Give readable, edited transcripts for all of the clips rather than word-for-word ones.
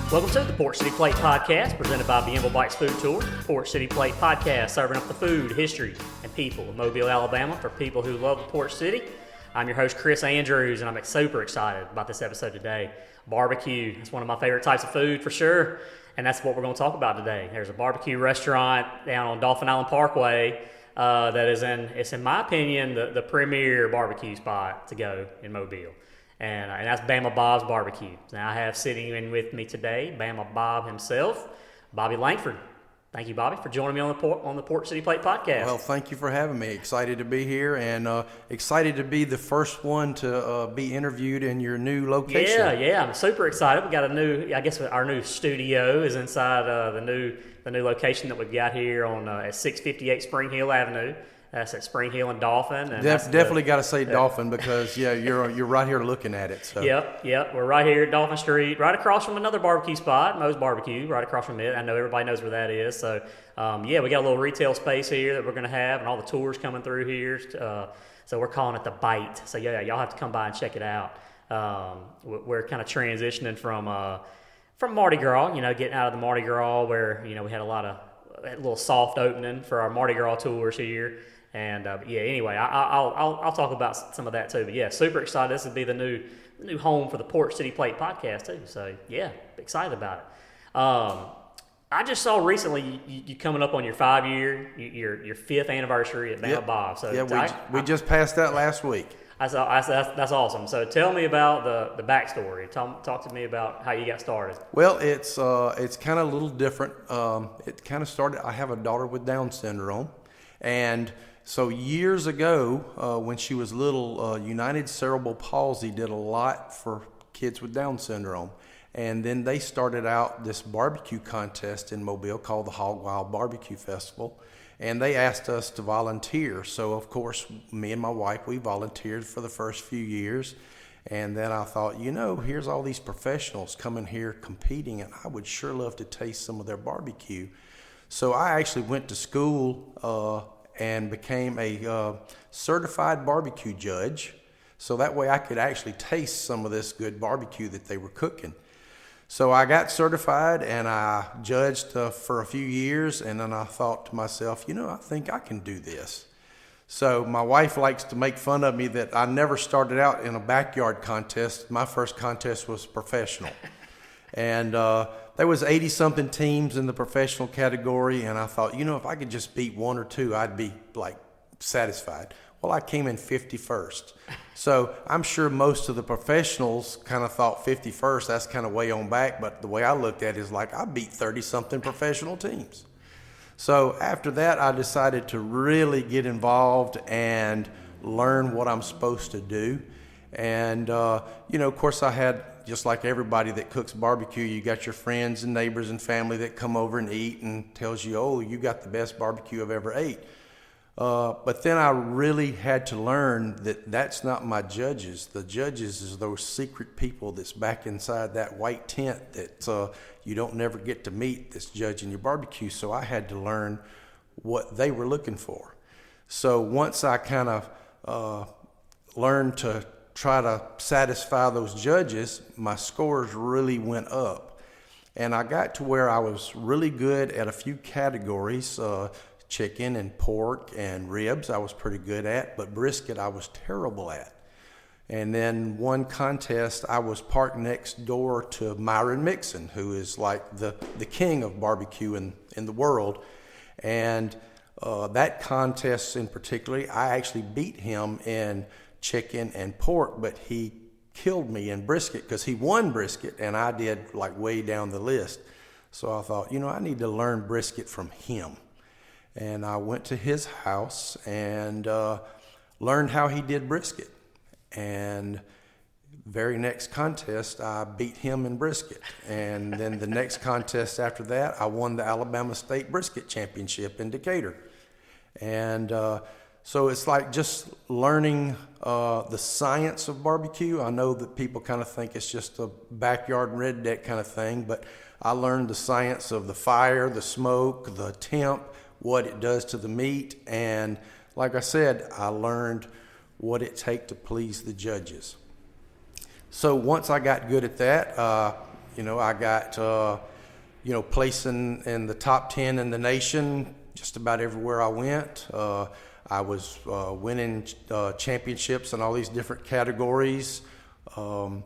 Welcome to the Port City Plate Podcast, presented by Bama Bob's Food Tour. Port City Plate Podcast, serving up the food, history, and people of Mobile, Alabama for people who love the Port City. I'm your host, Chris Andrews, and I'm super excited about this episode today. Barbecue. It's one of my favorite types of food for sure, and that's what we're going to talk about today. There's a barbecue restaurant down on Dauphin Island Parkway that is in my opinion, the premier barbecue spot to go in Mobile. And that's Bama Bob's Barbecue. Now I have sitting in with me today, Bama Bob himself, Bobby Lankford. Thank you, Bobby, for joining me on the Port City Plate Podcast. Well, thank you for having me. Excited to be here and excited to be the first one to be interviewed in your new location. Yeah, I'm super excited. We got our new studio is inside the new location that we've got here on at 658 Spring Hill Avenue. That's at Spring Hill and Dauphin. And definitely got to say Dauphin because you're right here looking at it. So. Yep. We're right here at Dauphin Street, right across from another barbecue spot, Moe's Barbecue, right across from it. I know everybody knows where that is. So we got a little retail space here that we're going to have, and all the tours coming through here. So we're calling it the Bite. So y'all have to come by and check it out. We're kind of transitioning from Mardi Gras, getting out of the Mardi Gras where we had a little soft opening for our Mardi Gras tours here. And anyway, I'll talk about some of that too. But yeah, super excited. This would be the new home for the Port City Plate Podcast too. So yeah, excited about it. I just saw recently you coming up on your 5-year, your 5th anniversary at Bama Bob. So yeah, we just passed that last week. That's awesome. So tell me about the backstory. Talk to me about how you got started. Well, it's kind of a little different. It kind of started. I have a daughter with Down syndrome, and so years ago, when she was little, United Cerebral Palsy did a lot for kids with Down syndrome. And then they started out this barbecue contest in Mobile called the Hog Wild Barbecue Festival. And they asked us to volunteer. So, of course, me and my wife, we volunteered for the first few years. And then I thought, here's all these professionals coming here competing, and I would sure love to taste some of their barbecue. So I actually went to school and became a certified barbecue judge. So that way I could actually taste some of this good barbecue that they were cooking. So I got certified and I judged for a few years, and then I thought to myself, I think I can do this. So my wife likes to make fun of me that I never started out in a backyard contest. My first contest was professional. And there was 80-something teams in the professional category, and I thought, if I could just beat one or two, I'd be, satisfied. Well, I came in 51st. So I'm sure most of the professionals kind of thought 51st, that's kind of way on back, but the way I looked at it is I beat 30-something professional teams. So after that, I decided to really get involved and learn what I'm supposed to do. And, of course, I had, just like everybody that cooks barbecue, you got your friends and neighbors and family that come over and eat and tells you, oh, you got the best barbecue I've ever ate. But then I really had to learn that that's not my judges. The judges is those secret people that's back inside that white tent that you don't never get to meet that's judging your barbecue. So I had to learn what they were looking for. So once I kind of learned to try to satisfy those judges, my scores really went up. And I got to where I was really good at a few categories. Chicken and pork and ribs I was pretty good at, but brisket I was terrible at. And then one contest, I was parked next door to Myron Mixon, who is like the king of barbecue in the world. And that contest in particular, I actually beat him in chicken and pork, but he killed me in brisket because he won brisket and I did way down the list. So I thought, I need to learn brisket from him. And I went to his house and learned how he did brisket. And very next contest, I beat him in brisket. And then the next contest after that, I won the Alabama State Brisket Championship in Decatur. And so it's just learning the science of barbecue. I know that people kind of think it's just a backyard redneck kind of thing, but I learned the science of the fire, the smoke, the temp, what it does to the meat, and like I said, I learned what it takes to please the judges. So once I got good at that, I got, placing in the top 10 in the nation just about everywhere I went. I was winning championships in all these different categories. And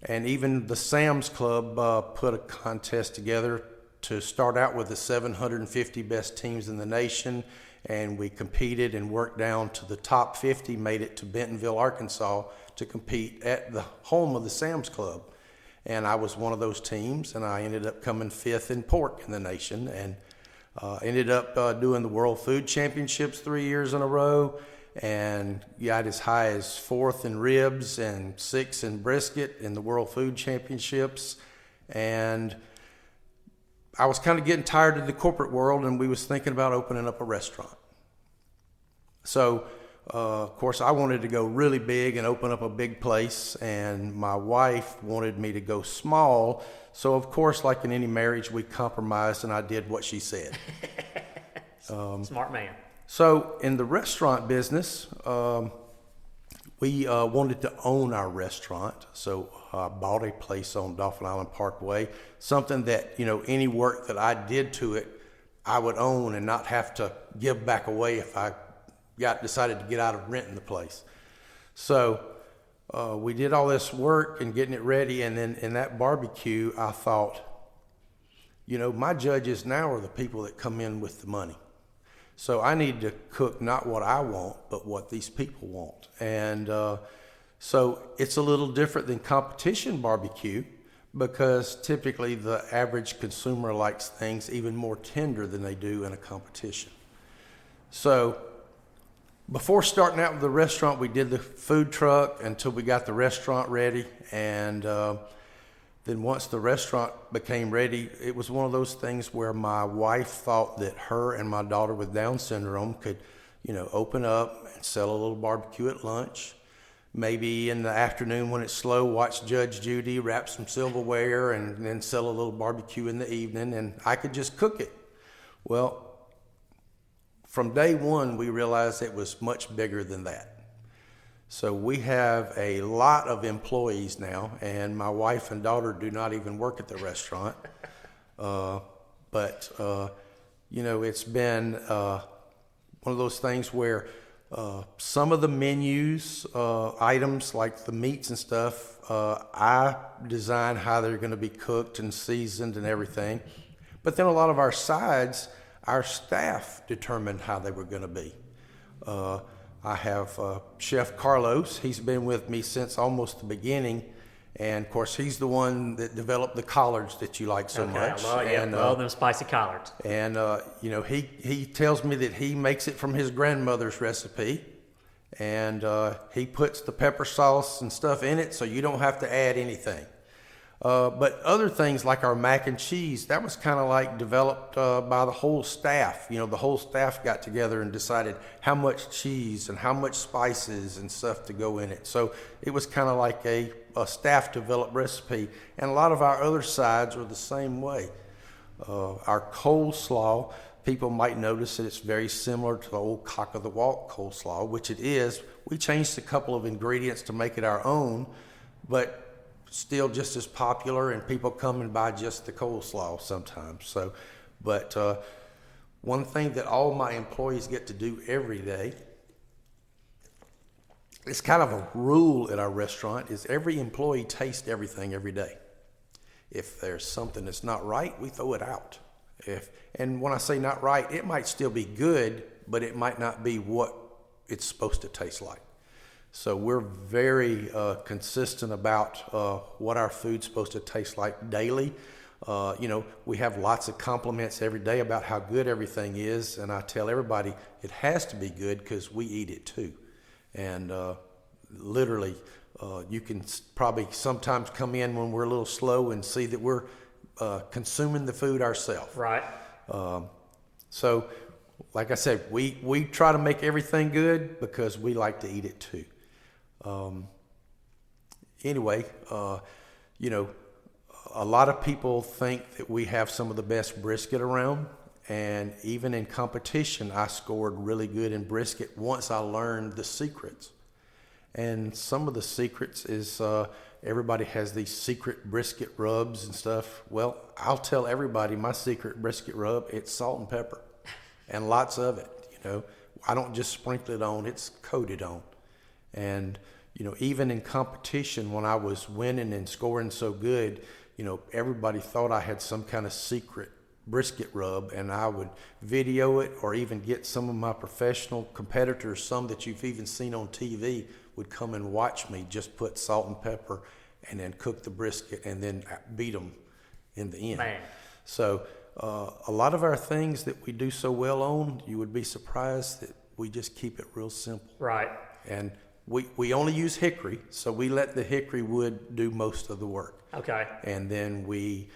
even the Sam's Club put a contest together to start out with the 750 best teams in the nation. And we competed and worked down to the top 50, made it to Bentonville, Arkansas, to compete at the home of the Sam's Club. And I was one of those teams, and I ended up coming 5th in pork in the nation, and ended up doing the World Food Championships 3 years in a row, and got as high as 4th in ribs and 6th in brisket in the World Food Championships. And I was kind of getting tired of the corporate world, and we was thinking about opening up a restaurant. So, of course, I wanted to go really big and open up a big place, and my wife wanted me to go small. So, of course, like in any marriage, we compromised, and I did what she said. Smart man. So, in the restaurant business, we wanted to own our restaurant. So, I bought a place on Dauphin Island Parkway, something that, any work that I did to it, I would own and not have to give back away if I decided to get out of renting the place. So we did all this work and getting it ready, and then in that barbecue, I thought, my judges now are the people that come in with the money. So I need to cook not what I want, but what these people want. And so it's a little different than competition barbecue, because typically the average consumer likes things even more tender than they do in a competition. So before starting out with the restaurant, we did the food truck until we got the restaurant ready. And then once the restaurant became ready, it was one of those things where my wife thought that her and my daughter with Down syndrome could, open up and sell a little barbecue at lunch. Maybe in the afternoon when it's slow, watch Judge Judy wrap some silverware and then sell a little barbecue in the evening, and I could just cook it. Well, from day one, we realized it was much bigger than that. So we have a lot of employees now, and my wife and daughter do not even work at the restaurant. But it's been one of those things where some of the menus, items like the meats and stuff, I design how they're going to be cooked and seasoned and everything. But then a lot of our sides, our staff determined how they were going to be. I have Chef Carlos. He's been with me since almost the beginning. And, of course, he's the one that developed the collards that you like so much. I love them spicy collards. And, he tells me that he makes it from his grandmother's recipe. And he puts the pepper sauce and stuff in it so you don't have to add anything. But other things like our mac and cheese, that was kind of like developed by the whole staff. The whole staff got together and decided how much cheese and how much spices and stuff to go in it. So it was kind of like a staff developed recipe. And a lot of our other sides are the same way. Our coleslaw, people might notice that it's very similar to the old cock of the walk coleslaw, which it is. We changed a couple of ingredients to make it our own, but still just as popular, and people come and buy just the coleslaw sometimes. So, but one thing that all my employees get to do every day, it's kind of a rule at our restaurant, is every employee tastes everything every day. If there's something that's not right, we throw it out. And when I say not right, it might still be good, but it might not be what it's supposed to taste like. So we're very consistent about what our food's supposed to taste like daily. We have lots of compliments every day about how good everything is, and I tell everybody it has to be good because we eat it too. And literally, you can probably sometimes come in when we're a little slow and see that we're consuming the food ourselves. Right. So, like I said, we try to make everything good because we like to eat it too. Anyway, a lot of people think that we have some of the best brisket around, and even in competition, I scored really good in brisket once I learned the secrets. And some of the secrets is, everybody has these secret brisket rubs and stuff. Well, I'll tell everybody my secret brisket rub, it's salt and pepper and lots of it. I don't just sprinkle it on, it's coated on. And, even in competition, when I was winning and scoring so good, everybody thought I had some kind of secret brisket rub, and I would video it, or even get some of my professional competitors, some that you've even seen on TV, would come and watch me just put salt and pepper and then cook the brisket and then beat them in the end. Man. So a lot of our things that we do so well on, you would be surprised that we just keep it real simple. Right. And we only use hickory, so we let the hickory wood do most of the work. Okay. And then we,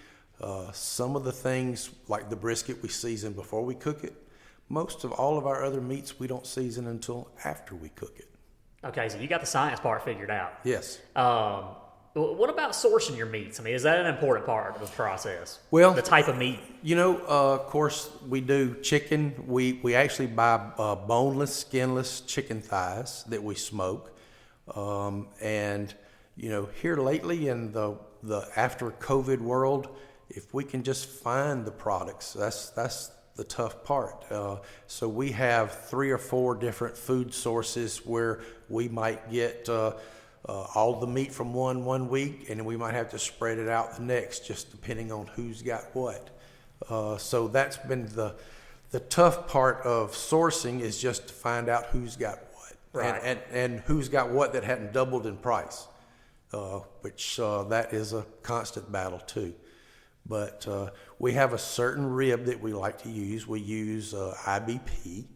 some of the things like the brisket we season before we cook it. Most of all of our other meats we don't season until after we cook it. Okay, so you got the science part figured out. Yes. What about sourcing your meats? I mean, is that an important part of the process? Well, the type of meat. Of course, we do chicken. We actually buy boneless, skinless chicken thighs that we smoke. And here lately in the after COVID world, if we can just find the products, that's the tough part. So we have 3 or 4 different food sources where we might get all the meat from one week, and then we might have to spread it out the next, just depending on who's got what. So that's been the tough part of sourcing, is just to find out who's got what, right. and who's got what that hadn't doubled in price, which that is a constant battle too. But we have a certain rib that we like to use. We use IBP.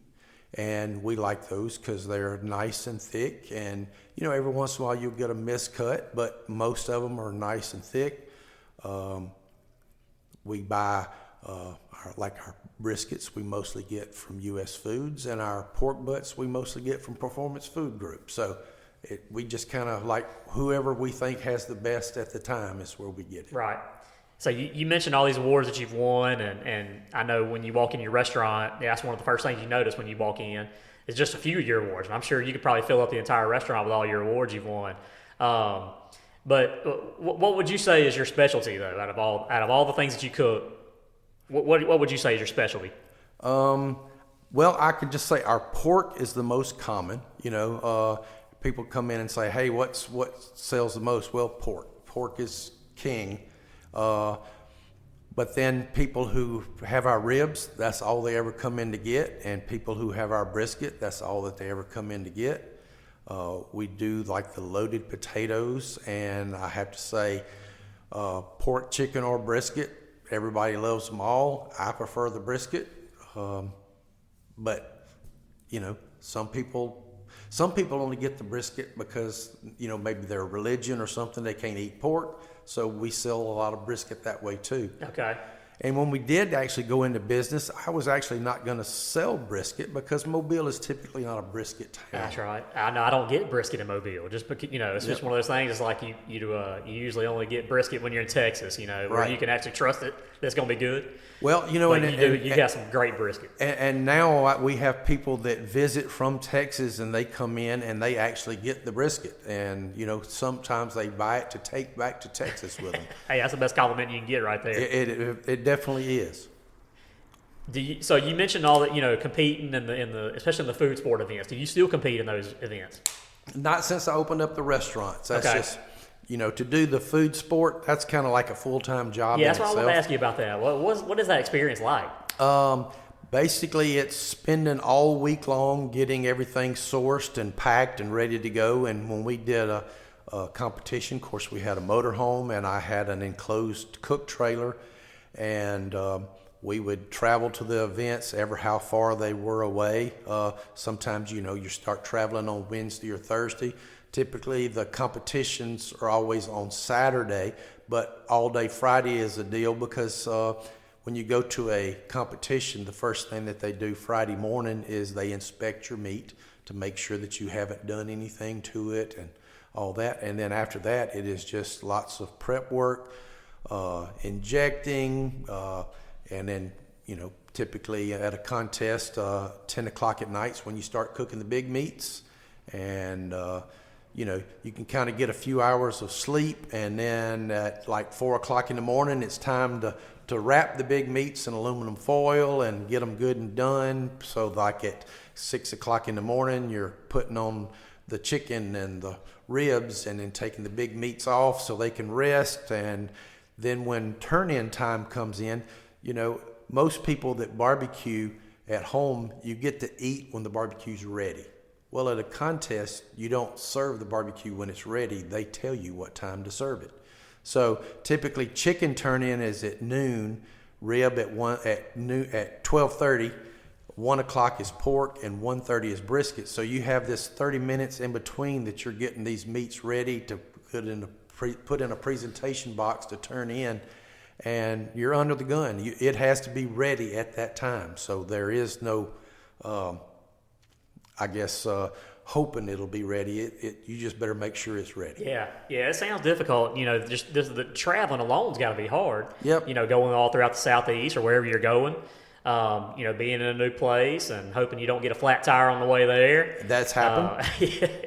And we like those because they're nice and thick. And, every once in a while you'll get a miscut, but most of them are nice and thick. We buy, our briskets, we mostly get from U.S. Foods, and our pork butts we mostly get from Performance Food Group. So we just kind of like whoever we think has the best at the time is where we get it. Right. So you mentioned all these awards that you've won, and I know when you walk in your restaurant, that's one of the first things you notice when you walk in is just a few of your awards. And I'm sure you could probably fill up the entire restaurant with all your awards you've won. But what would you say is your specialty, though, out of all the things that you cook? What would you say is your specialty? Well, I could just say our pork is the most common. People come in and say, "Hey, what sells the most?" Well, pork. Pork is king. But then people who have our ribs, that's all they ever come in to get. And people who have our brisket, that's all that they ever come in to get. We do like the loaded potatoes, and I have to say, pork, chicken, or brisket, everybody loves them all. I prefer the brisket. But, some people only get the brisket because, maybe their religion or something, they can't eat pork. So we sell a lot of brisket that way too. Okay. And when we did actually go into business, I was actually not going to sell brisket because Mobile is typically not a brisket town. That's right. I know I don't get brisket in Mobile, just because it's just one of those things. It's like you usually only get brisket when you're in Texas, where right. you can actually trust it that's going to be good. Well, but you got some great brisket. And now we have people that visit from Texas, and they come in and they actually get the brisket, and sometimes they buy it to take back to Texas with them. Hey, that's the best compliment you can get right there. It definitely is. So you mentioned all that competing in the especially in the food sport events. Do you still compete in those events? Not since I opened up the restaurants. That's okay. just to do the food sport. That's kind of like a full-time job. Yeah, that's what I wanted to ask you about that. What is that experience like? Basically, it's spending all week long getting everything sourced and packed and ready to go. And when we did a competition, of course, we had a motorhome, and I had an enclosed cook trailer. And we would travel to the events ever how far they were away. Sometimes, you start traveling on Wednesday or Thursday. Typically, the competitions are always on Saturday, but all day Friday is a deal because when you go to a competition, the first thing that they do Friday morning is they inspect your meat to make sure that you haven't done anything to it and all that. And then after that, it is just lots of prep work. Injecting, and then, typically at a contest, 10 o'clock at night is when you start cooking the big meats. And, you can kind of get a few hours of sleep, and then at like 4 o'clock in the morning, it's time to wrap the big meats in aluminum foil and get them good and done. So like at 6 o'clock in the morning, you're putting on the chicken and the ribs and then taking the big meats off so they can rest. And then when turn-in time comes in, most people that barbecue at home, you get to eat when the barbecue's ready. Well, at a contest, you don't serve the barbecue when it's ready. They tell you what time to serve it. So typically, chicken turn-in is at noon, rib at 12:30, 1 o'clock is pork, and 1:30 is brisket. So you have this 30 minutes in between that you're getting these meats ready to put in a presentation box to turn in, and you're under the gun. It has to be ready at that time. So there is no, hoping it'll be ready. You just better make sure it's ready. Yeah, it sounds difficult. Just the traveling alone's got to be hard. Yep. Going all throughout the Southeast or wherever you're going. Being in a new place and hoping you don't get a flat tire on the way there. That's happened.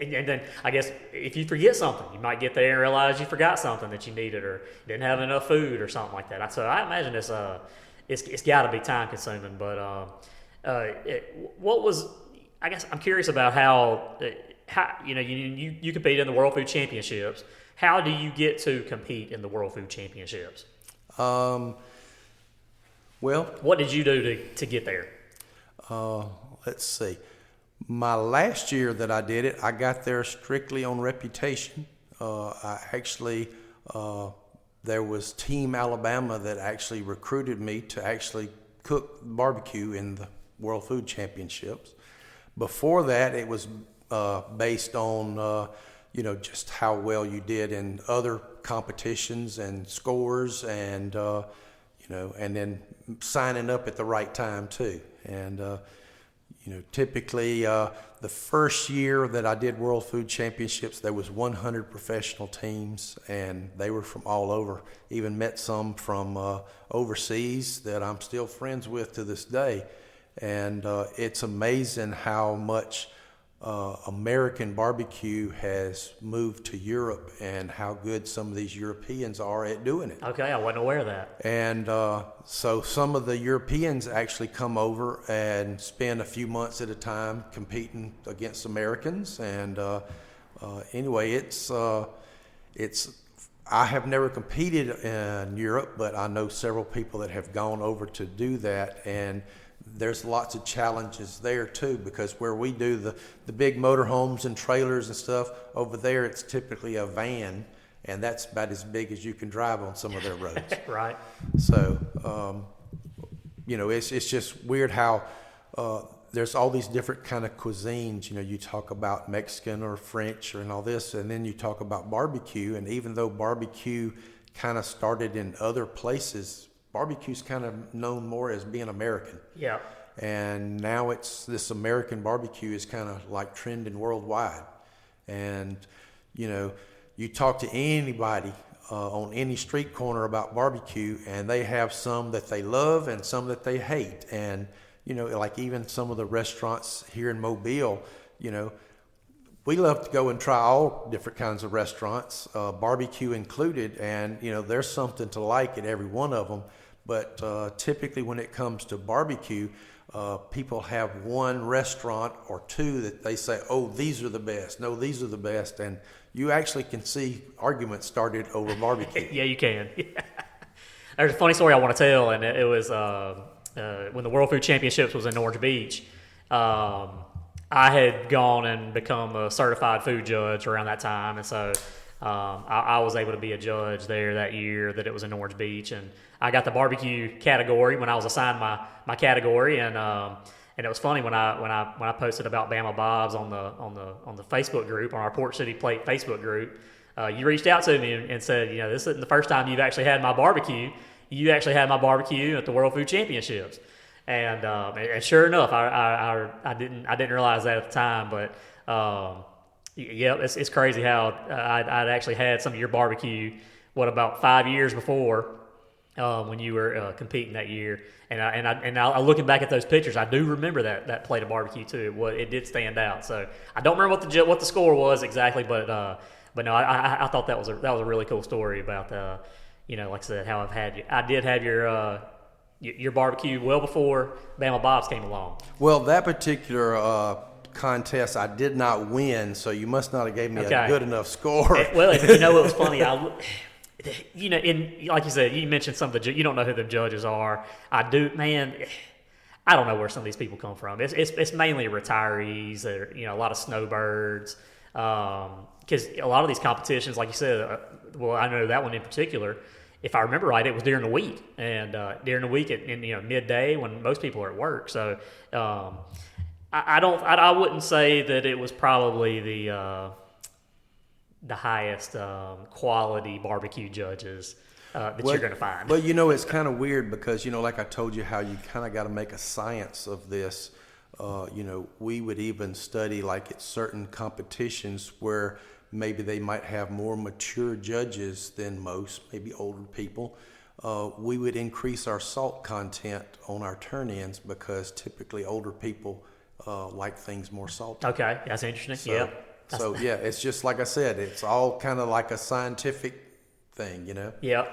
And then I guess if you forget something, you might get there and realize you forgot something that you needed or didn't have enough food or something like that. So I imagine it's got to be time consuming. But I guess I'm curious about how you compete in the World Food Championships. How do you get to compete in the World Food Championships? Well, what did you do to get there? Let's see. My last year that I did it, I got there strictly on reputation. There was Team Alabama that actually recruited me to actually cook barbecue in the World Food Championships. Before that, it was based on just how well you did in other competitions and scores, and and then signing up at the right time too. And typically the first year that I did World Food Championships, there was 100 professional teams, and they were from all over. Even met some from overseas that I'm still friends with to this day. And it's amazing how much American barbecue has moved to Europe and how good some of these Europeans are at doing it. Okay, I wasn't aware of that. And so some of the Europeans actually come over and spend a few months at a time competing against Americans. And anyway, it's I have never competed in Europe, but I know several people that have gone over to do that, and there's lots of challenges there too, because where we do the big motorhomes and trailers and stuff, over there it's typically a van, and that's about as big as you can drive on some of their roads. Right. So, it's just weird how there's all these different kind of cuisines. You talk about Mexican or French and all this, and then you talk about barbecue, and even though barbecue kind of started in other places, barbecue's kind of known more as being American. Yeah. And now it's this American barbecue is kind of like trending worldwide. And, you talk to anybody on any street corner about barbecue, and they have some that they love and some that they hate. And, like even some of the restaurants here in Mobile, we love to go and try all different kinds of restaurants, barbecue included, and there's something to like at every one of them. But typically when it comes to barbecue, people have one restaurant or two that they say, oh, these are the best. No, these are the best. And you actually can see arguments started over barbecue. Yeah, you can. There's a funny story I want to tell, and it was when the World Food Championships was in Orange Beach. I had gone and become a certified food judge around that time, and so I was able to be a judge there that year that it was in Orange Beach, and I got the barbecue category when I was assigned my category, and it was funny when I posted about Bama Bob's on the Facebook group, on our Port City Plate Facebook group. You reached out to me and said, this isn't the first time you've actually had my barbecue. You actually had my barbecue at the World Food Championships. And sure enough, I didn't realize that at the time, but it's crazy how I'd actually had some of your barbecue about 5 years before, when you were competing that year. And looking back at those pictures, I do remember that plate of barbecue too. It did stand out. So I don't remember what the score was exactly, but no, I thought that was a really cool story about like I said, how I did have your barbecue well before Bama Bob's came along. Well, that particular contest I did not win, so you must not have gave me a good enough score. Well, you know what was funny? Like you said, you mentioned some of you don't know who the judges are. I do, man. I don't know where some of these people come from. It's mainly retirees, or a lot of snowbirds. Because a lot of these competitions, like you said, well, I know that one in particular. If I remember right, it was during the week, and during the week in midday when most people are at work. So I wouldn't say that it was probably the highest quality barbecue judges that you're going to find. Well, it's kind of weird because like I told you, how you kind of got to make a science of this. We would even study like at certain competitions where maybe they might have more mature judges than most, maybe older people. We would increase our salt content on our turn-ins because typically older people like things more salty. Okay, that's interesting. Yeah, it's just like I said, it's all kind of like a scientific thing, Yeah.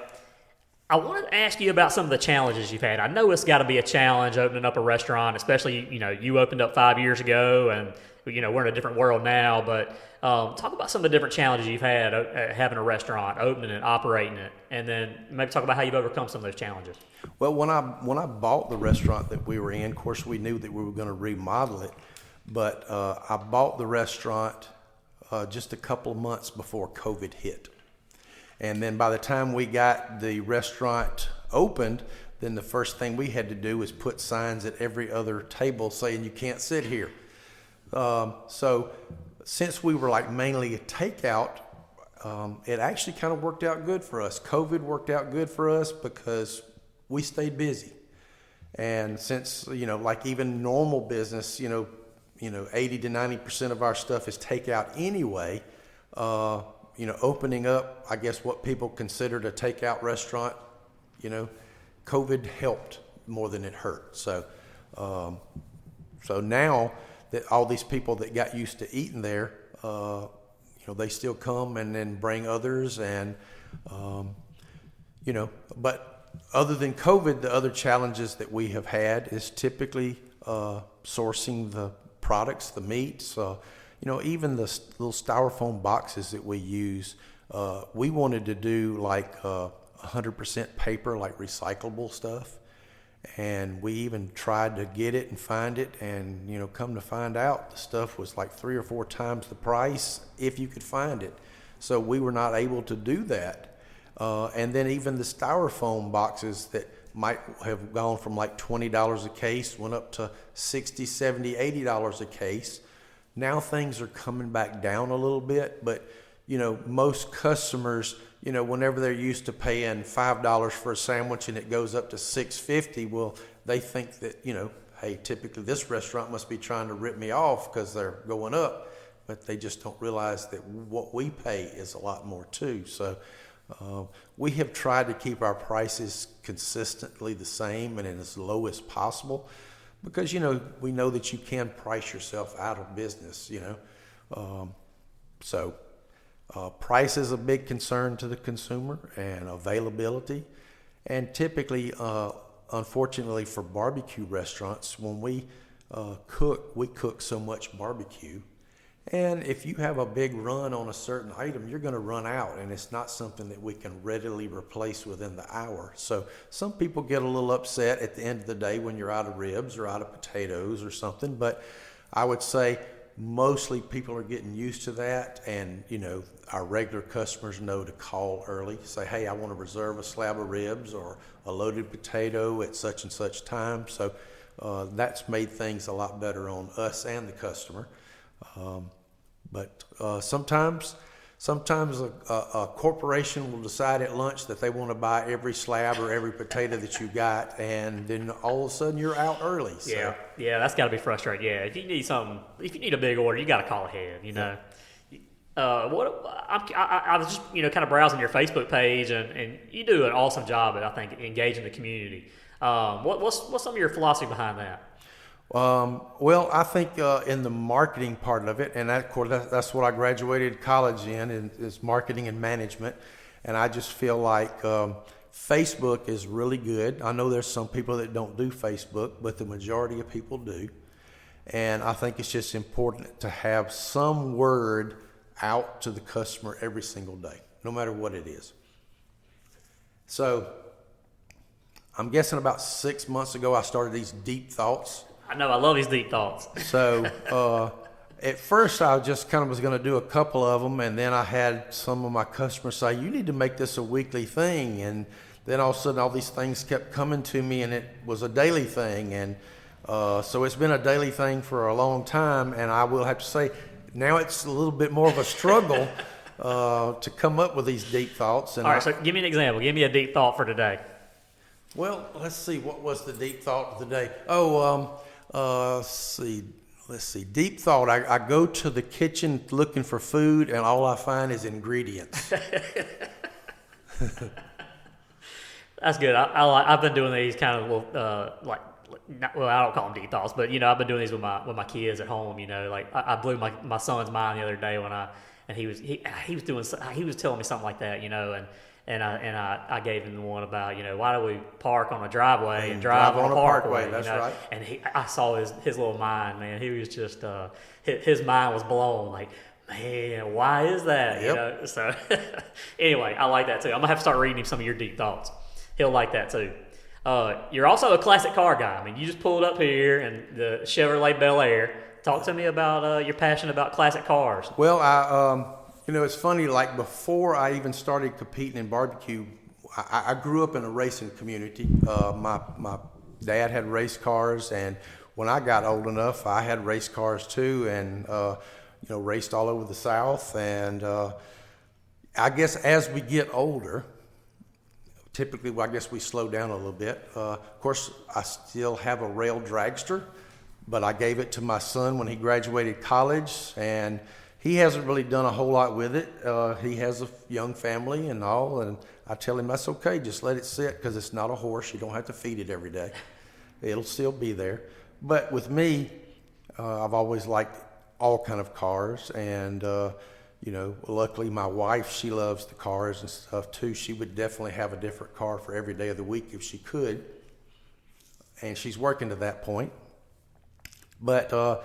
I wanted to ask you about some of the challenges you've had. I know it's got to be a challenge opening up a restaurant, especially, you opened up 5 years ago and, we're in a different world now, but talk about some of the different challenges you've had having a restaurant, opening it, operating it, and then maybe talk about how you've overcome some of those challenges. Well, when I bought the restaurant that we were in, of course, we knew that we were going to remodel it, but I bought the restaurant just a couple of months before COVID hit. And then by the time we got the restaurant opened, then the first thing we had to do was put signs at every other table saying you can't sit here. So since we were like mainly a takeout, it actually kind of worked out good for us. COVID worked out good for us because we stayed busy. And since, like even normal business, 80 to 90% of our stuff is takeout anyway, opening up, I guess what people considered a takeout restaurant, COVID helped more than it hurt. So now that all these people that got used to eating there, they still come and then bring others and, but other than COVID, the other challenges that we have had is typically sourcing the products, the meats, even the little styrofoam boxes that we use. We wanted to do like 100% paper, like recyclable stuff. And we even tried to get it and find it, and come to find out the stuff was like 3 or 4 times the price if you could find it. So we were not able to do that. And then even the styrofoam boxes that might have gone from like $20 a case went up to $60, $70, $80 a case. Now things are coming back down a little bit, but most customers, whenever they're used to paying $5 for a sandwich and it goes up to $6.50, well, they think that, hey, typically this restaurant must be trying to rip me off because they're going up, but they just don't realize that what we pay is a lot more too. So we have tried to keep our prices consistently the same and as low as possible because, we know that you can price yourself out of business, price is a big concern to the consumer and availability. And typically, unfortunately for barbecue restaurants, when we cook so much barbecue. And if you have a big run on a certain item, you're going to run out, and it's not something that we can readily replace within the hour. So some people get a little upset at the end of the day when you're out of ribs or out of potatoes or something. But I would say mostly people are getting used to that, and our regular customers know to call early, say, hey, I want to reserve a slab of ribs or a loaded potato at such and such time. So that's made things a lot better on us and the customer. But sometimes a corporation will decide at lunch that they want to buy every slab or every potato that you got, and then all of a sudden you're out early. So. Yeah, that's got to be frustrating. Yeah, if you need a big order, you got to call ahead. I was just kind of browsing your Facebook page, and you do an awesome job at, I think, engaging the community. What's some of your philosophy behind that? Well, I think in the marketing part of it, and that, of course, that's what I graduated college in, is marketing and management. And I just feel like Facebook is really good. I know there's some people that don't do Facebook, but the majority of people do. And I think it's just important to have some word out to the customer every single day, no matter what it is. So I'm guessing about 6 months ago, I started these deep thoughts. I know, I love these deep thoughts. So at first I just kind of was going to do a couple of them, and then I had some of my customers say, you need to make this a weekly thing. And then all of a sudden all these things kept coming to me, and it was a daily thing. And so it's been a daily thing for a long time, and I will have to say now it's a little bit more of a struggle to come up with these deep thoughts. And all right, so give me an example. Give me a deep thought for today. Well, let's see. What was the deep thought of the day? Let's see. Deep thought. I go to the kitchen looking for food, and all I find is ingredients. That's good. I've been doing these kind of little, I don't call them deep thoughts, but I've been doing these with my kids at home. Like I blew my son's mind the other day and he was telling me something like that, and I gave him the one about why do we park on a driveway and drive on a parkway? That's right. And I saw his little mind, man. He was just his mind was blown. Like, man, why is that? Yep. So anyway, I like that too. I'm gonna have to start reading him some of your deep thoughts. He'll like that too. You're also a classic car guy. I mean, you just pulled up here in the Chevrolet Bel Air. Talk to me about your passion about classic cars. Well, it's funny. Like before I even started competing in barbecue, I grew up in a racing community. My dad had race cars, and when I got old enough, I had race cars too, and raced all over the South. And I guess as we get older, typically, I guess we slow down a little bit. Of course, I still have a rail dragster, but I gave it to my son when he graduated college, and he hasn't really done a whole lot with it. He has a young family and all, and I tell him that's okay, just let it sit, because it's not a horse. You don't have to feed it every day. It'll still be there. But with me, I've always liked all kind of cars, and luckily my wife, she loves the cars and stuff too. She would definitely have a different car for every day of the week if she could, and she's working to that point. But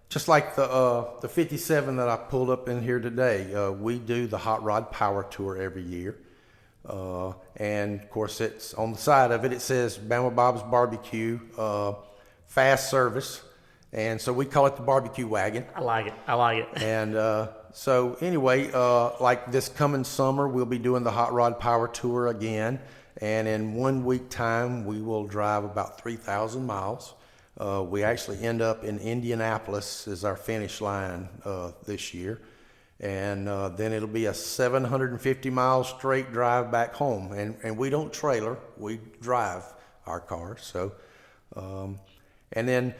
just like the 57 that I pulled up in here today, we do the Hot Rod Power Tour every year, and of course it's on the side of it says Bama Bob's Barbecue, fast service, and so we call it the barbecue wagon. I like it. And so anyway, like this coming summer, we'll be doing the Hot Rod Power Tour again. And in 1 week time, we will drive about 3,000 miles. We actually end up in Indianapolis as our finish line this year. And then it'll be a 750 mile straight drive back home. And we don't trailer, we drive our car. So, and then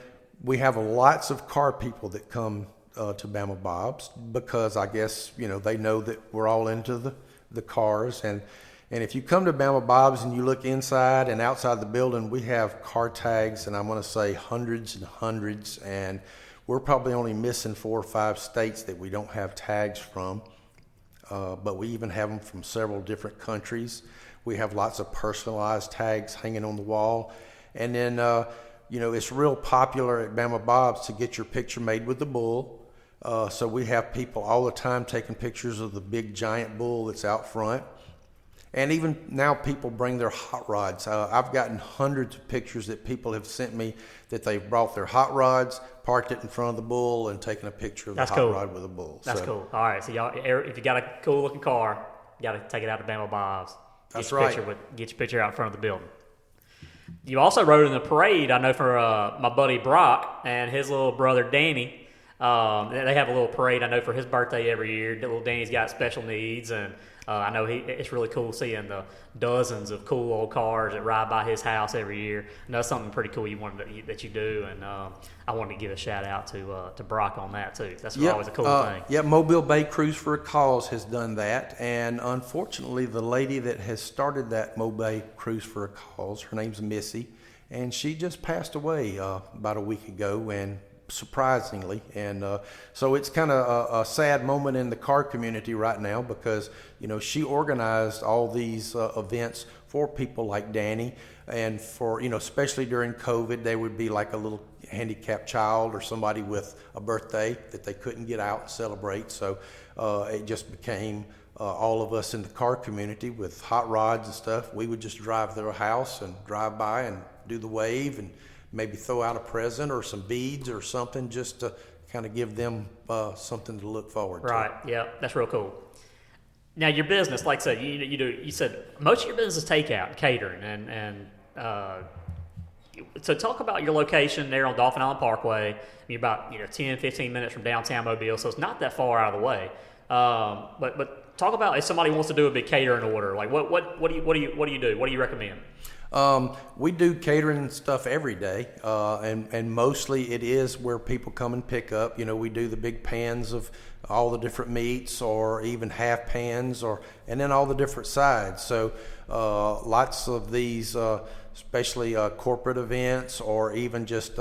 we have lots of car people that come to Bama Bob's, because I guess they know that we're all into the cars, and if you come to Bama Bob's and you look inside and outside the building, we have car tags, and I'm going to say hundreds and hundreds, and we're probably only missing 4 or 5 states that we don't have tags from, but we even have them from several different countries. We have lots of personalized tags hanging on the wall, and then it's real popular at Bama Bob's to get your picture made with the bull. So we have people all the time taking pictures of the big giant bull that's out front. And even now people bring their hot rods. I've gotten hundreds of pictures that people have sent me that they've brought their hot rods, parked it in front of the bull, and taken a picture of the hot rod with a bull. That's cool. All right, so y'all, if you got a cool looking car, you got to take it out to Bama Bob's. That's right. Get your picture out in front of the building. You also rode in the parade, I know, for my buddy Brock and his little brother Danny. They have a little parade, I know, for his birthday every year. Little Danny's got special needs, and I know it's really cool seeing the dozens of cool old cars that ride by his house every year. And that's something pretty cool that you do, and I wanted to give a shout out to Brock on that too. That's always a cool thing. Yeah, Mobile Bay Cruise for a Cause has done that, and unfortunately, the lady that has started that Mobile Bay Cruise for a Cause, her name's Missy, and she just passed away about a week ago, and surprisingly, and so it's kind of a sad moment in the car community right now, because she organized all these events for people like Danny, and for especially during COVID, they would be like a little handicapped child or somebody with a birthday that they couldn't get out and celebrate. So it just became all of us in the car community with hot rods and stuff. We would just drive to their house and drive by and do the wave and maybe throw out a present or some beads or something, just to kind of give them something to look forward to. Right. Yeah, that's real cool. Now, your business, like I said, you said most of your business is takeout and catering, and so talk about your location there on Dauphin Island Parkway. You're about 10, 15 minutes from downtown Mobile, so it's not that far out of the way. But talk about if somebody wants to do a big catering order, like what do you do? What do you recommend? We do catering stuff every day, and mostly it is where people come and pick up. We do the big pans of all the different meats, or even half pans, and then all the different sides. So lots of these, especially corporate events, or even just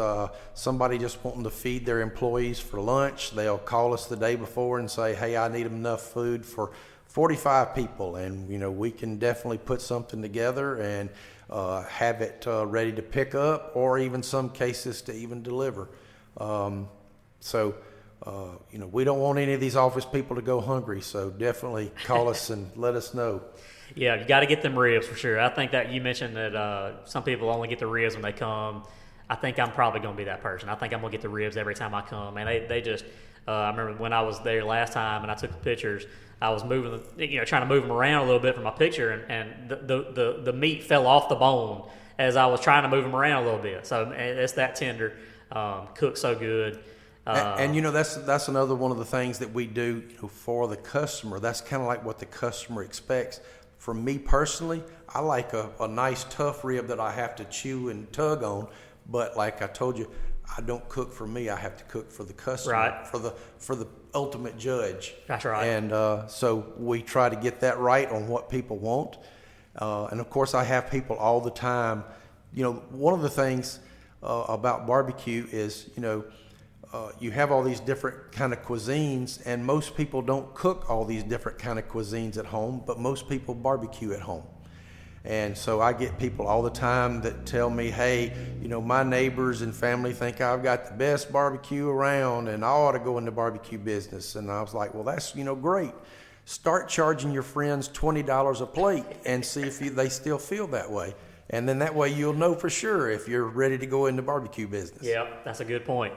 somebody just wanting to feed their employees for lunch. They'll call us the day before and say, "Hey, I need enough food for 45 people," and we can definitely put something together and have it ready to pick up, or even some cases to even deliver. We don't want any of these office people to go hungry, so definitely call us and let us know. Yeah, you got to get them ribs for sure. I think that you mentioned that some people only get the ribs when they come. I think I'm probably going to be that person. I think I'm going to get the ribs every time I come. And they just, I remember when I was there last time and I took the pictures, I was moving, trying to move them around a little bit for my picture, and the meat fell off the bone as I was trying to move them around a little bit. So it's that tender, cooked so good. That's another one of the things that we do for the customer. That's kind of like what the customer expects. For me personally, I like a nice tough rib that I have to chew and tug on. But like I told you, I don't cook for me. I have to cook for the customer, right, for the ultimate judge. That's right. And so we try to get that right on what people want. And of course, I have people all the time. One of the things about barbecue is, you have all these different kind of cuisines, and most people don't cook all these different kind of cuisines at home, but most people barbecue at home. And so I get people all the time that tell me, "Hey, my neighbors and family think I've got the best barbecue around, and I ought to go in the barbecue business." And I was like, "Well, that's great. Start charging your friends $20 a plate and see if they still feel that way. And then that way you'll know for sure if you're ready to go in the barbecue business." Yeah, that's a good point.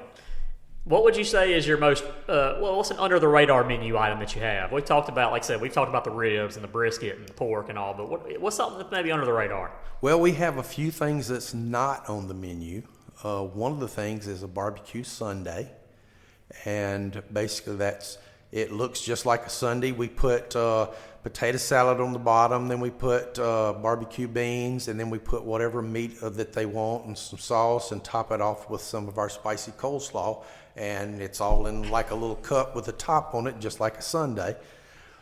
What would you say is your most, what's an under the radar menu item that you have? We've talked about, like I said, we've talked about the ribs and the brisket and the pork and all, but what's something that's maybe under the radar? Well, we have a few things that's not on the menu. One of the things is a barbecue sundae, and basically it looks just like a sundae. We put potato salad on the bottom, then we put barbecue beans, and then we put whatever meat that they want and some sauce, and top it off with some of our spicy coleslaw. And it's all in like a little cup with a top on it, just like a sundae.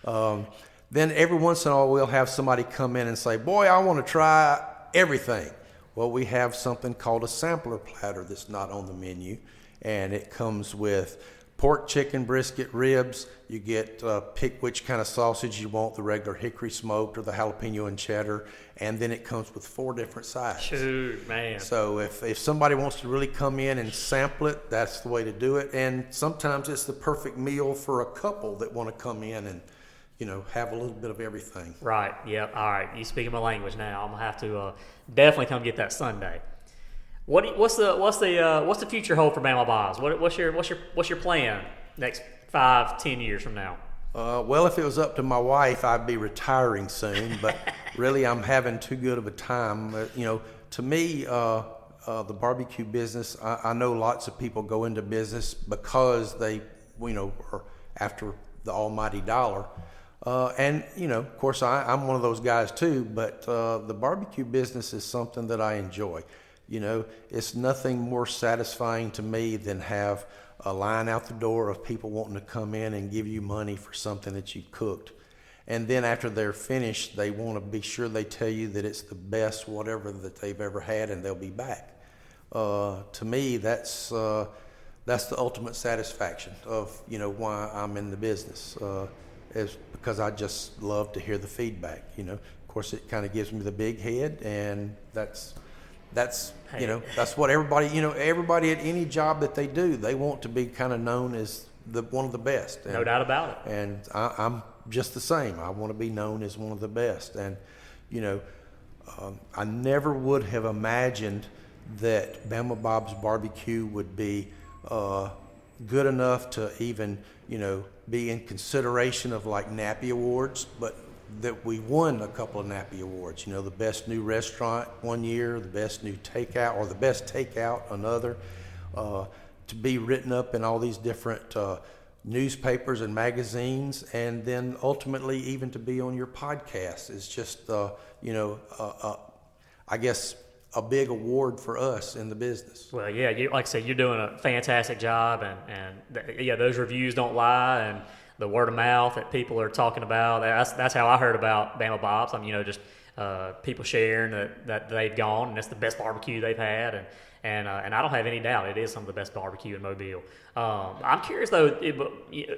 Then every once in a while we'll have somebody come in and say, "Boy, I want to try everything." Well, we have something called a sampler platter that's not on the menu, and it comes with pork, chicken, brisket, ribs. You get pick which kind of sausage you want, the regular hickory smoked or the jalapeno and cheddar, and then it comes with 4 different sides. Shoot, man. So if somebody wants to really come in and sample it, that's the way to do it. And sometimes it's the perfect meal for a couple that want to come in and have a little bit of everything. Right. Yep. All right. You speaking my language now. I'm gonna have to definitely come get that sundae. What's the future hold for Bama Bob's? What's your plan next 5-10 years from now? Well, if it was up to my wife, I'd be retiring soon. But really, I'm having too good of a time. To me, the barbecue business, I know lots of people go into business because they, are after the almighty dollar. And, of course, I'm one of those guys too, but the barbecue business is something that I enjoy. It's nothing more satisfying to me than have a line out the door of people wanting to come in and give you money for something that you cooked. And then after they're finished, they want to be sure they tell you that it's the best whatever that they've ever had, and they'll be back. To me, that's the ultimate satisfaction of, why I'm in the business. Is because I just love to hear the feedback. Of course, it kind of gives me the big head, and that's that's what everybody at any job that they do, they want to be kind of known as one of the best. No doubt about it. And I'm just the same. I want to be known as one of the best. And I never would have imagined that Bama Bob's barbecue would be good enough to even be in consideration of like Nappy Awards, but that we won a couple of Nappy Awards. The best new restaurant one year, the best new takeout, or the best takeout another. To be written up in all these different newspapers and magazines, and then ultimately even to be on your podcast is just I guess a big award for us in the business. Well, yeah, like I said, you're doing a fantastic job, and those reviews don't lie, and the word of mouth that people are talking about. That's how I heard about Bama Bob's. Just people sharing that they've gone, and it's the best barbecue they've had, and I don't have any doubt it is some of the best barbecue in Mobile. I'm curious though,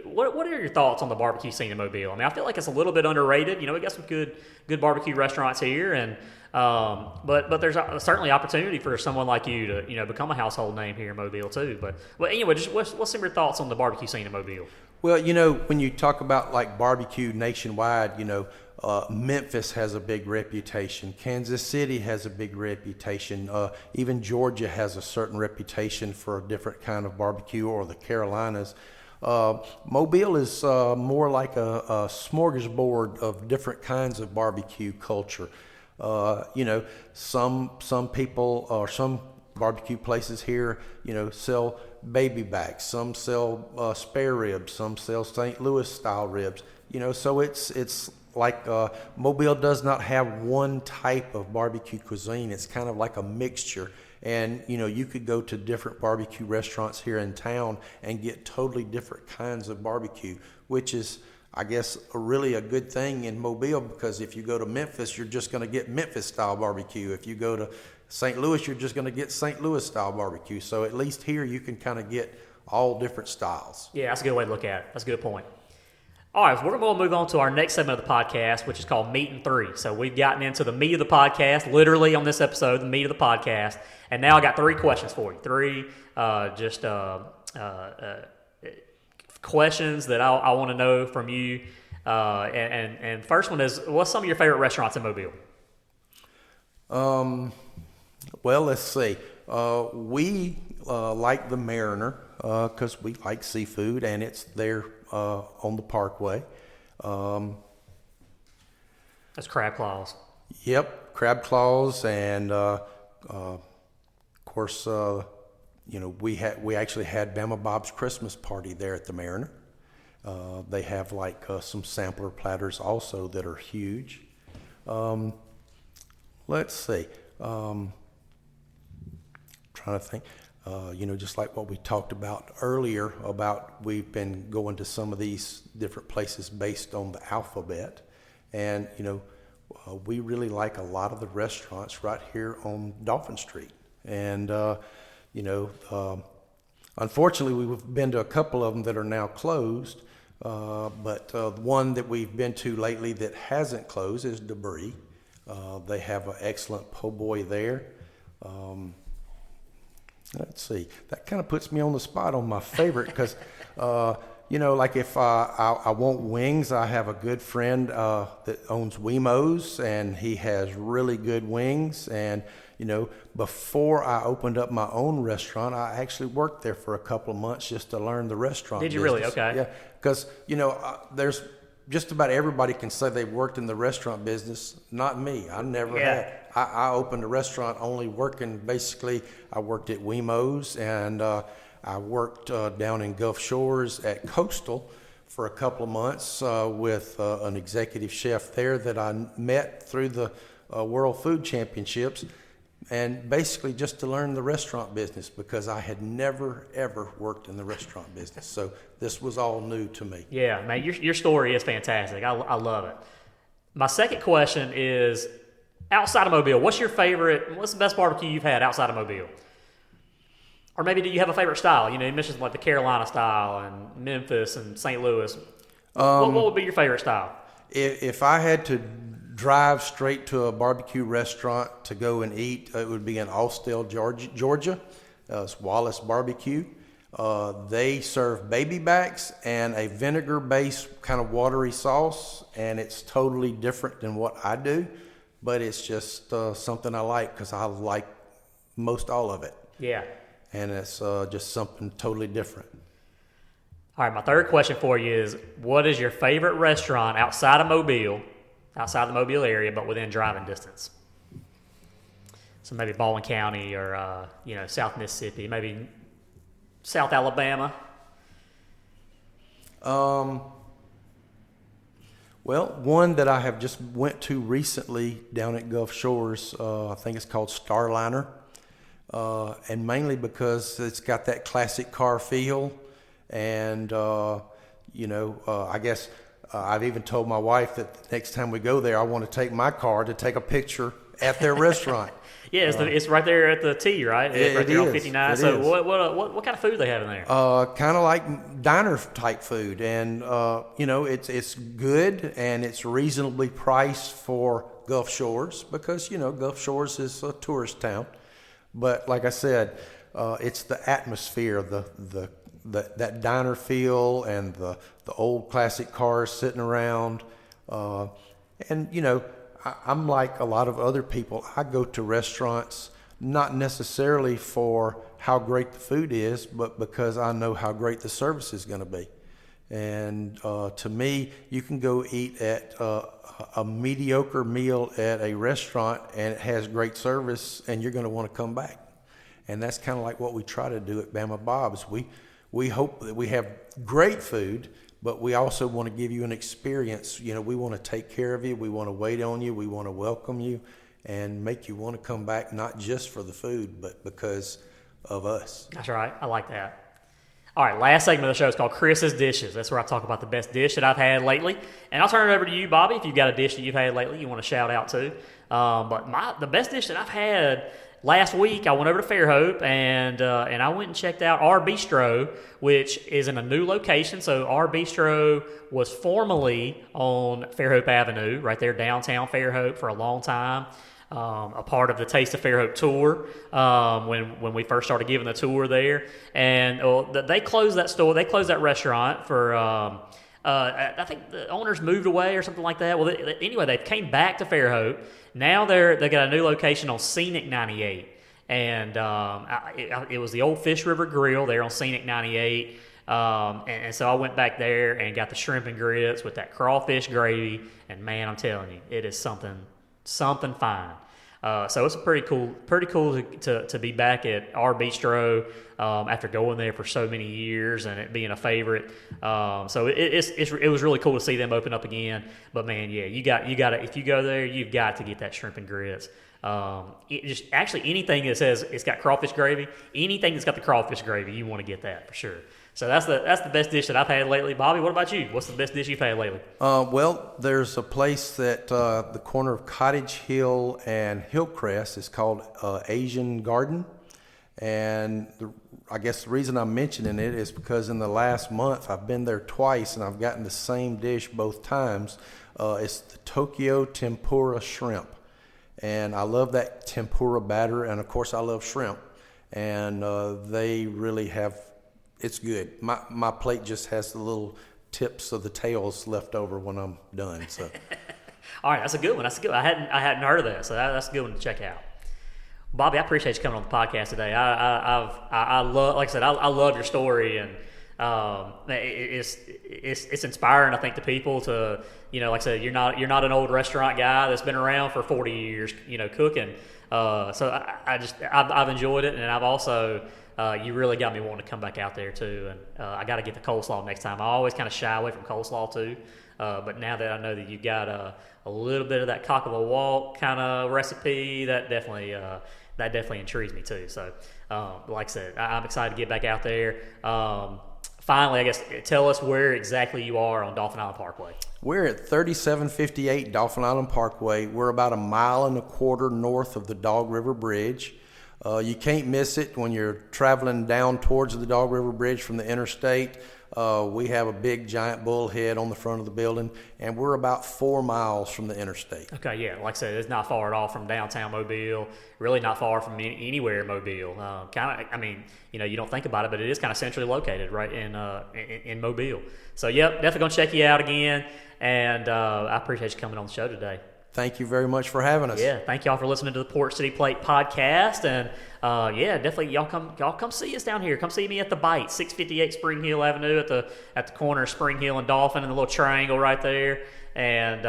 what are your thoughts on the barbecue scene in Mobile? I feel like it's a little bit underrated. We got some good barbecue restaurants here, and but there's certainly opportunity for someone like you to become a household name here in Mobile too. But anyway, just what's some of your thoughts on the barbecue scene in Mobile? Well, when you talk about like barbecue nationwide, Memphis has a big reputation. Kansas City has a big reputation. Even Georgia has a certain reputation for a different kind of barbecue, or the Carolinas. Mobile is more like a smorgasbord of different kinds of barbecue culture. Some people or some barbecue places here, sell baby backs. Some sell spare ribs. Some sell St. Louis style ribs. So it's like Mobile does not have one type of barbecue cuisine. It's kind of like a mixture. And you could go to different barbecue restaurants here in town and get totally different kinds of barbecue, which is, I guess, really a good thing in Mobile, because if you go to Memphis, you're just going to get Memphis style barbecue. If you go to St. Louis, you're just going to get St. Louis style barbecue. So at least here you can kind of get all different styles. Yeah, that's a good way to look at it. That's a good point. All right, so we're going to move on to our next segment of the podcast, which is called Meat and Three. So we've gotten into the meat of the podcast, literally on this episode, the meat of the podcast. And now I got 3 questions for you. 3 questions that I want to know from you. And first one is, what's some of your favorite restaurants in Mobile? Well, let's see. We like the Mariner because we like seafood, and it's there on the Parkway. That's crab claws. Yep, crab claws, and of course, we actually had Bama Bob's Christmas party there at the Mariner. They have like some sampler platters also that are huge. Let's see. Trying to think. Just like what we talked about earlier about we've been going to some of these different places based on the alphabet, and we really like a lot of the restaurants right here on Dauphin Street. And unfortunately, we've been to a couple of them that are now closed, but the one that we've been to lately that hasn't closed is Debris. They have an excellent po' boy there. Let's see. That kind of puts me on the spot on my favorite because, like if I want wings, I have a good friend that owns Wemo's, and he has really good wings. And, before I opened up my own restaurant, I actually worked there for a couple of months just to learn the restaurant Did you business. really? Okay. Yeah, because, there's just about everybody can say they've worked in the restaurant business. Not me. I never had. I opened a restaurant only working, basically, I worked at Wemo's, and I worked down in Gulf Shores at Coastal for a couple of months with an executive chef there that I met through the World Food Championships, and basically just to learn the restaurant business, because I had never, ever worked in the restaurant business. So this was all new to me. Yeah, man, your story is fantastic. I love it. My second question is, outside of Mobile, what's the best barbecue you've had outside of Mobile? Or maybe do you have a favorite style? You mentioned like the Carolina style and Memphis and St. Louis. What would be your favorite style? If I had to drive straight to a barbecue restaurant to go and eat, it would be in Austell, Georgia. It's Wallace Barbecue. They serve baby backs and a vinegar-based kind of watery sauce, and it's totally different than what I do, but it's just something I like because I like most all of it. Yeah. And it's just something totally different. All right, my third question for you is, what is your favorite restaurant outside of Mobile, outside the Mobile area, but within driving distance? So maybe Baldwin County or, South Mississippi, maybe South Alabama. Well, one that I have just went to recently down at Gulf Shores, I think it's called Starliner. And mainly because it's got that classic car feel. And, I guess I've even told my wife that the next time we go there, I want to take my car to take a picture at their restaurant. Yeah, it's right there at the T, right? It's right there on 59. It so is. What kind of food they have in there? Kind of like diner type food, and it's good and it's reasonably priced for Gulf Shores because Gulf Shores is a tourist town. But like I said, it's the atmosphere, that diner feel, and the old classic cars sitting around, and I'm like a lot of other people. I go to restaurants not necessarily for how great the food is, but because I know how great the service is going to be. And to me, you can go eat at a mediocre meal at a restaurant and it has great service, and you're going to want to come back. And that's kind of like what we try to do at Bama Bob's. We hope that we have great food, but we also want to give you an experience. We want to take care of you. We want to wait on you. We want to welcome you and make you want to come back, not just for the food, but because of us. That's right. I like that. All right, last segment of the show is called Chris's Dishes. That's where I talk about the best dish that I've had lately. And I'll turn it over to you, Bobby, if you've got a dish that you've had lately you want to shout out to. But the best dish that I've had last week, I went over to Fairhope and I went and checked out Our Bistro, which is in a new location. So Our Bistro was formerly on Fairhope Avenue, right there downtown Fairhope for a long time. A part of the Taste of Fairhope tour when we first started giving the tour there. And they closed that store. They closed that restaurant for, I think the owners moved away or something like that. Well, anyway, they came back to Fairhope. Now they got a new location on Scenic 98. And it was the old Fish River Grill there on Scenic 98. And so I went back there and got the shrimp and grits with that crawfish gravy. And man, I'm telling you, it is something fine. So it's pretty cool to be back at Our Bistro after going there for so many years and it being a favorite. So it was really cool to see them open up again. But man, yeah, you got to, if you go there, you've got to get that shrimp and grits. Actually anything that says it's got crawfish gravy, anything that's got the crawfish gravy, you want to get that for sure. So that's the best dish that I've had lately. Bobby, what about you? What's the best dish you've had lately? Well, there's a place at the corner of Cottage Hill and Hillcrest. It's called Asian Garden. And I guess the reason I'm mentioning it is because in the last month I've been there twice and I've gotten the same dish both times. It's the Tokyo Tempura Shrimp. And I love that tempura batter, and of course I love shrimp. And they really have... It's good. My plate just has the little tips of the tails left over when I'm done. So, all right, that's a good one. I hadn't heard of that, so that's a good one to check out. Bobby, I appreciate you coming on the podcast today. I love, like I said, I love your story, and It's inspiring, I think, to people to, like I said, you're not an old restaurant guy that's been around for 40 years, cooking. So I've enjoyed it, and I've also you really got me wanting to come back out there too. And I got to get the coleslaw next time. I always kind of shy away from coleslaw too, but now that I know that you got a little bit of that cock of a walk kind of recipe, that definitely intrigues me too. So, like I said, I'm excited to get back out there. Finally, I guess, tell us where exactly you are on Dauphin Island Parkway. We're at 3758 Dauphin Island Parkway. We're about 1.25 miles north of the Dog River Bridge. You can't miss it when you're traveling down towards the Dog River Bridge from the interstate. We have a big giant bullhead on the front of the building, and we're about 4 miles from the interstate. Okay, yeah, like I said, it's not far at all from downtown Mobile. Really not far from anywhere in Mobile. You don't think about it, but it is kind of centrally located right in Mobile. So, yep, definitely gonna check you out again, and I appreciate you coming on the show today. Thank you very much for having us. Yeah, thank y'all for listening to the Port City Plate podcast, and definitely y'all come see us down here. Come see me at the Bite, 658 Spring Hill Avenue at the corner of Spring Hill and Dauphin, in the little triangle right there. And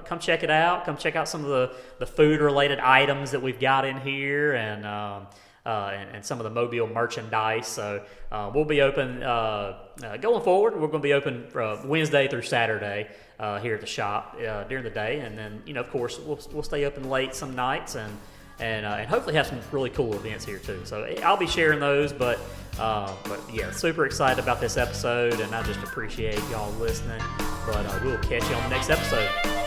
come check it out. Come check out some of the food related items that we've got in here, and some of the Mobile merchandise. So we'll be open going forward. We're going to be open Wednesday through Saturday here at the shop during the day, and then of course we'll stay open late some nights, and hopefully have some really cool events here too. So I'll be sharing those, but yeah, super excited about this episode, and I just appreciate y'all listening. But we'll catch you on the next episode.